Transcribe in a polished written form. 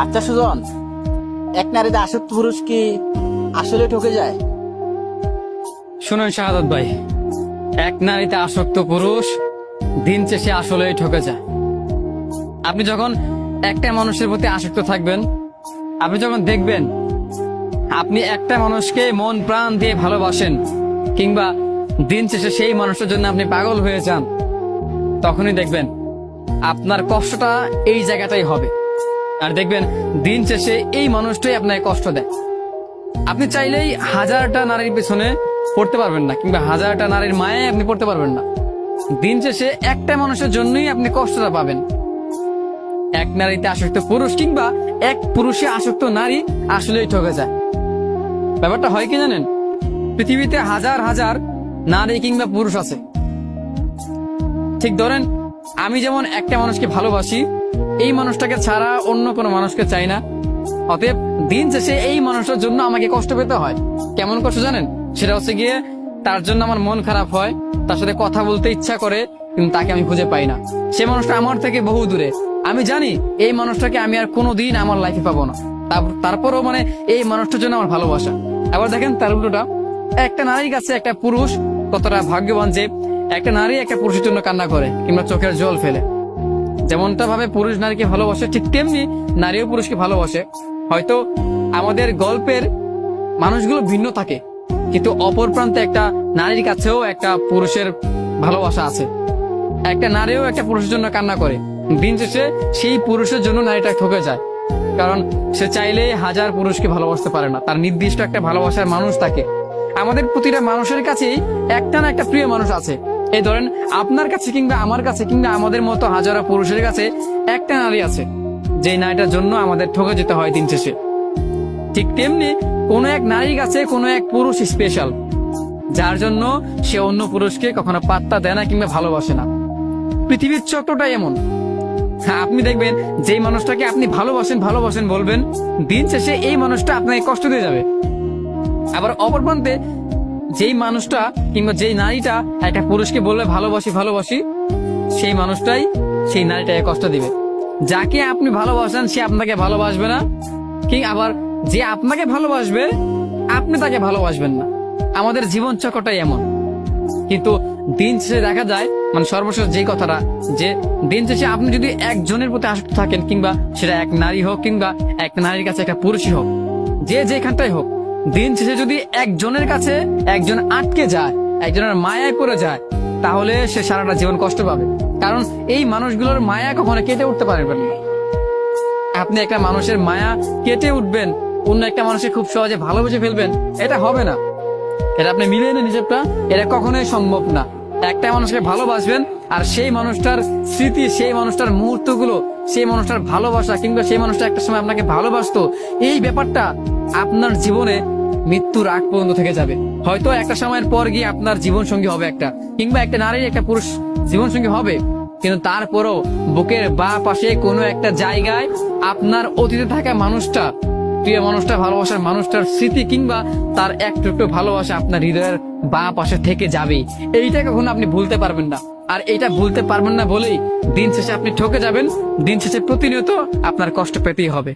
আচ্ছা সুজন, এক নারীতে আসক্ত পুরুষ কি আসলে ঠকে যায়? শুনুন শাহাদাত ভাই, এক নারীতে আসক্ত পুরুষ দিন শেষে আসলেই ঠকে যায়। আপনি যখন একটা মানুষের প্রতি আসক্ত থাকবেন, আপনি যখন দেখবেন আপনি একটা মানুষকে মন প্রাণ দিয়ে ভালোবাসেন, কিংবা দিন শেষে সেই মানুষের জন্য আপনি পাগল হয়ে যান, তখনই দেখবেন আপনার কষ্টটা এই জায়গাটাই হবে। আর দেখবেন দিন শেষে এই মানুষটাই আপনাকে কষ্ট দেয়। আপনি চাইলেই হাজারটা নারীর পেছনে পড়তে পারবেন না, কিংবা হাজারটা নারীর মায়ায় আপনি পড়তে পারবেন না। দিন শেষে একটা মানুষের জন্যই আপনি কষ্টটা পাবেন। এক নারীতে আসক্ত পুরুষ কিংবা এক পুরুষে আসক্ত নারী আসলেই ঠকে যায়। ব্যাপারটা হয় কি জানেন, পৃথিবীতে হাজার হাজার নারী কিংবা পুরুষ আছে। ঠিক ধরেন, আমি যেমন একটা মানুষকে ভালোবাসি, এই মানুষটাকে ছাড়া অন্য কোনো মানুষকে চাই না। অতএব দিন শেষে এই মানুষটার জন্য আমাকে কষ্ট পেতে হয়। কেমন কষ্ট জানেন? সেটা হচ্ছে গিয়ে তার জন্য আমার মন খারাপ হয়, তার সাথে কথা বলতে ইচ্ছা করে, কিন্তু তাকে আমি খুঁজে পাই না। সে মানুষটা আমার থেকে বহু দূরে। আমি জানি এই মানুষটাকে আমি আর কোনোদিন আমার লাইফে পাবো না, তারপরও এই মানুষটার জন্য আমার ভালোবাসা। আবার দেখেন তার উল্টোটা, একটা নারীর কাছে একটা পুরুষ কতটা ভাগ্যবান যে একটা নারী একটা পুরুষের জন্য কান্না করে কিংবা চোখের জল ফেলে। যেমনটা ভাবে পুরুষ নারীকে ভালোবাসে, ঠিক তেমনি নারীও পুরুষকে ভালোবাসে। হয়তো আমাদের গল্পের মানুষগুলো ভিন্ন থাকে, কিন্তু অপর প্রান্তে একটা নারীর কাছেও একটা পুরুষের ভালোবাসা আছে। একটা নারীও একটা পুরুষের জন্য কান্না করে, দিন শেষে সেই পুরুষের জন্য নারীটা ঠকে যায়। কারণ সে চাইলে হাজার পুরুষকে ভালোবাসতে পারে না, তার নির্দিষ্ট একটা ভালোবাসার মানুষ থাকে। আমাদের প্রতিটা মানুষের কাছেই একটা না একটা প্রিয় মানুষ আছে। এই ধরেন আপনার কাছে কিংবা আমার কাছে কিংবা আমাদের মতো হাজারো পুরুষের কাছে একটা নারী আছে, যে নারীটার জন্য আমাদের ঠকে যেতে হয় দিন শেষে। ঠিক তেমনি কোনো এক নারীর কাছে কোনো এক পুরুষ স্পেশাল, যার জন্য সে অন্য পুরুষকে কখনো পাত্তা দেয় না কিংবা ভালোবাসে না। পৃথিবীর চক্রটাই এমন। আপনি দেখবেন যেই মানুষটাকে আপনি ভালোবাসেন ভালোবাসেন বলবেন, দিন শেষে এই মানুষটা আপনাকে কষ্ট দিয়ে যাবে। আবার অপর প্রান্তে যেই মানুষটা কিংবা যেই নারীটা একটা পুরুষকে বলবে ভালোবাসি ভালোবাসি, সেই মানুষটাই সেই নারীটাকে কষ্ট দিবে। যাকে আপনি ভালোবাসেন সে আপনাকে ভালোবাসবে না, আবার যে আপনাকে ভালোবাসবে আপনি তাকে ভালোবাসবেন না। আমাদের জীবন চক্রটাই এমন। কিন্তু দিন শেষে দেখা যায়, সর্বশেষ যে কথাটা, যে দিন শেষে আপনি যদি একজনের প্রতি আসক্ত থাকেন, কিংবা সেটা এক নারী হোক কিংবা এক নারীর কাছে একটা পুরুষই হোক, যে যেখানটাই হোক, দিন শেষে যদি একজনের কাছে একজন আটকে যায়, একজনের মায়ায় পড়ে যায়, তাহলে সে সারাটা জীবন কষ্ট পাবে। কারণ এই মানুষগুলোর মায়া কখনো কেটে উঠতে পারবেন না। আপনি একটা মানুষের মায়া কেটে উঠবেন, অন্য একটা মানুষকে খুব সহজে ভালোবেসে ফেলবেন, এটা হবে না। এটা আপনি মিলিয়ে নেন হিসেবটা, এটা কখনোই সম্ভব না। একটা মানুষকে ভালোবাসবেন, আর সেই মানুষটার স্মৃতি, সেই মানুষটার মুহূর্তগুলো, সেই মানুষটার ভালোবাসা, কিংবা সেই মানুষটা একটা সময় আপনাকে ভালোবাসতো, এই ব্যাপারটা আপনার জীবনে মৃত্যুর আগ পর্যন্ত থেকে যাবে। হয়তো একটা সময়ের পর গিয়ে আপনার জীবন সঙ্গী হবে একটা, কিংবা একটা নারী একটা পুরুষ জীবন সঙ্গী হবে, কিন্তু তারপরও বুকের বাঁ পাশে কোনো একটা জায়গায় আপনার অতীতে থাকা মানুষটা, প্রিয় মানুষটা, ভালোবাসার মানুষটার স্মৃতি কিংবা তার একটু একটু ভালোবাসা আপনার হৃদয়ের বাঁ পাশে থেকে যাবে। এইটা কখনো আপনি ভুলতে পারবেন না। আর এইটা ভুলতে পারবেন না বলেই দিন শেষে আপনি ঠকে যাবেন। দিন শেষে প্রতিনিয়ত আপনার কষ্ট পেতেই হবে।